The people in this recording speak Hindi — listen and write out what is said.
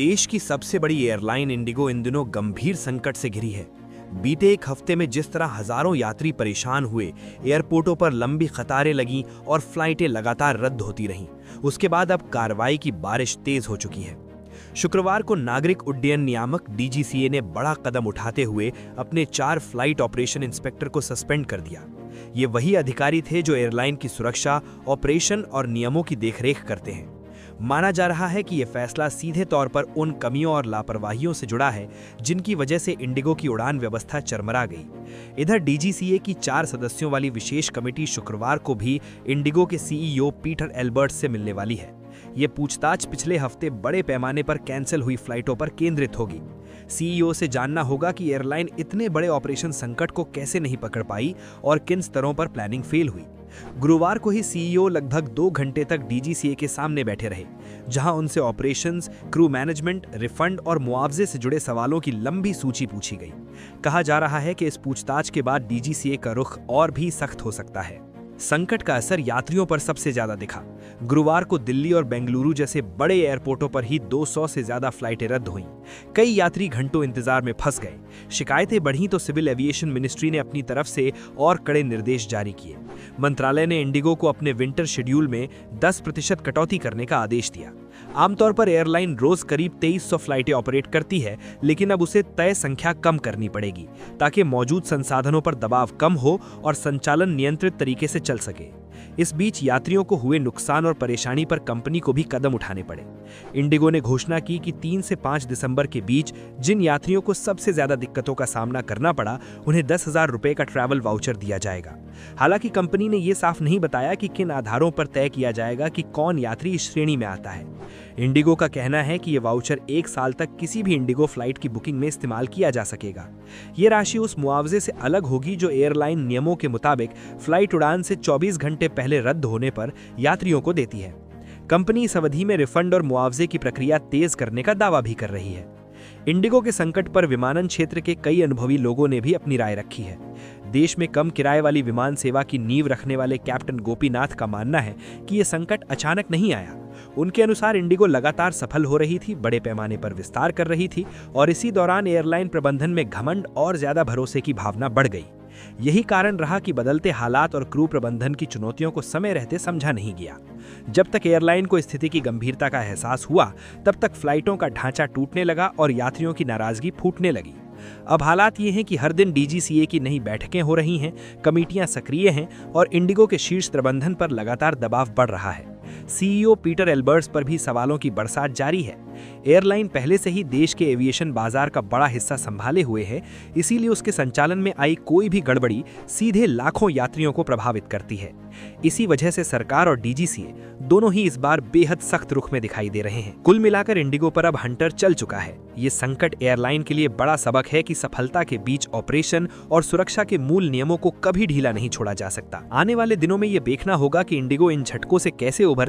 देश की सबसे बड़ी एयरलाइन इंडिगो इन दिनों गंभीर संकट से घिरी है। बीते एक हफ्ते में जिस तरह हजारों यात्री परेशान हुए, एयरपोर्टों पर लंबी कतारें लगीं और फ्लाइटें लगातार रद्द होती रहीं, उसके बाद अब कार्रवाई की बारिश तेज हो चुकी है। शुक्रवार को नागरिक उड्डयन नियामक डीजीसीए ने बड़ा कदम उठाते हुए अपने 4 फ्लाइट ऑपरेशन इंस्पेक्टर को सस्पेंड कर दिया। ये वही अधिकारी थे जो एयरलाइन की सुरक्षा, ऑपरेशन और नियमों की देखरेख करते हैं। माना जा रहा है कि यह फैसला सीधे तौर पर उन कमियों और लापरवाहियों से जुड़ा है जिनकी वजह से इंडिगो की उड़ान व्यवस्था चरमरा गई। इधर डीजीसीए की 4 सदस्यों वाली विशेष कमेटी शुक्रवार को भी इंडिगो के सीईओ पीटर एल्बर्ट्स से मिलने वाली है। ये पूछताछ पिछले हफ्ते बड़े पैमाने पर कैंसिल हुई फ्लाइटों पर केंद्रित होगी। सीईओ से जानना होगा कि एयरलाइन इतने बड़े ऑपरेशन संकट को कैसे नहीं पकड़ पाई और किन स्तरों पर प्लानिंग फेल हुई। गुरुवार को ही सीईओ लगभग 2 घंटे तक डीजीसीए के सामने बैठे रहे, जहां उनसे ऑपरेशंस, क्रू मैनेजमेंट, रिफंड और मुआवजे से जुड़े सवालों की लंबी सूची पूछी गई। कहा जा रहा है कि इस पूछताछ के बाद डीजीसीए का रुख और भी सख्त हो सकता है। संकट का असर यात्रियों पर सबसे ज्यादा दिखा। गुरुवार को दिल्ली और बेंगलुरु जैसे बड़े एयरपोर्टों पर ही 200 से ज्यादा फ्लाइटें रद्द हुईं। कई यात्री घंटों इंतजार में फंस गए। शिकायतें बढ़ीं तो सिविल एविएशन मिनिस्ट्री ने अपनी तरफ से और कड़े निर्देश जारी किए। मंत्रालय ने इंडिगो को अपने विंटर शेड्यूल में 10% कटौती करने का आदेश दिया। आमतौर पर एयरलाइन रोज करीब 2300 फ्लाइटें ऑपरेट करती है, लेकिन अब उसे तय संख्या कम करनी पड़ेगी ताकि मौजूद संसाधनों पर दबाव कम हो और संचालन नियंत्रित तरीके से चल सके। इस बीच यात्रियों को हुए नुकसान और परेशानी पर कंपनी को भी कदम उठाने पड़े। इंडिगो ने घोषणा की कि 3 से 5 दिसंबर के बीच जिन यात्रियों को सबसे ज्यादा दिक्कतों का सामना करना पड़ा, उन्हें 10,000 रुपए का ट्रैवल वाउचर दिया जाएगा। हालांकि कंपनी ने यह साफ नहीं बताया कि किन आधारों पर तय किया जाएगा कि कौन यात्री इस श्रेणी में आता है। इंडिगो का कहना है कि यह वाउचर 1 साल तक किसी भी इंडिगो फ्लाइट की बुकिंग में इस्तेमाल किया जा सकेगा। ये राशि उस मुआवजे से अलग होगी जो एयरलाइन नियमों के मुताबिक फ्लाइट उड़ान से 24 घंटे पहले रद्द होने पर यात्रियों को देती है। कंपनी इस अवधि में रिफंड और मुआवजे की प्रक्रिया तेज करने का दावा भी कर रही है। इंडिगो के संकट पर विमानन क्षेत्र के कई अनुभवी लोगों ने भी अपनी राय रखी है। देश में कम किराए वाली विमान सेवा की नींव रखने वाले कैप्टन गोपीनाथ का मानना है कि यह संकट अचानक नहीं आया। उनके अनुसार इंडिगो लगातार सफल हो रही थी, बड़े पैमाने पर विस्तार कर रही थी और इसी दौरान एयरलाइन प्रबंधन में घमंड और ज्यादा भरोसे की भावना बढ़ गई। यही कारण रहा कि बदलते हालात और क्रू प्रबंधन की चुनौतियों को समय रहते समझा नहीं गया। जब तक एयरलाइन को स्थिति की गंभीरता का एहसास हुआ, तब तक फ्लाइटों का ढांचा टूटने लगा और यात्रियों की नाराजगी फूटने लगी। अब हालात ये हैं कि हर दिन डीजीसीए की नई बैठकें हो रही हैं, कमेटियां सक्रिय हैं और इंडिगो के शीर्ष प्रबंधन पर लगातार दबाव बढ़ रहा है। सीईओ पीटर एल्बर्ट्स पर भी सवालों की बरसात जारी है। एयरलाइन पहले से ही देश के एविएशन बाजार का बड़ा हिस्सा संभाले हुए है, इसीलिए उसके संचालन में आई कोई भी गड़बड़ी सीधे लाखों यात्रियों को प्रभावित करती है। इसी वजह से सरकार और डीजीसीए दोनों ही इस बार बेहद सख्त रुख में दिखाई दे रहे हैं। कुल मिलाकर इंडिगो पर अब हंटर चल चुका है। ये संकट एयरलाइन के लिए बड़ा सबक है कि सफलता के बीच ऑपरेशन और सुरक्षा के मूल नियमों को कभी ढीला नहीं छोड़ा जा सकता। आने वाले दिनों में ये देखना होगा कि इंडिगो इन झटकों से कैसे उभरती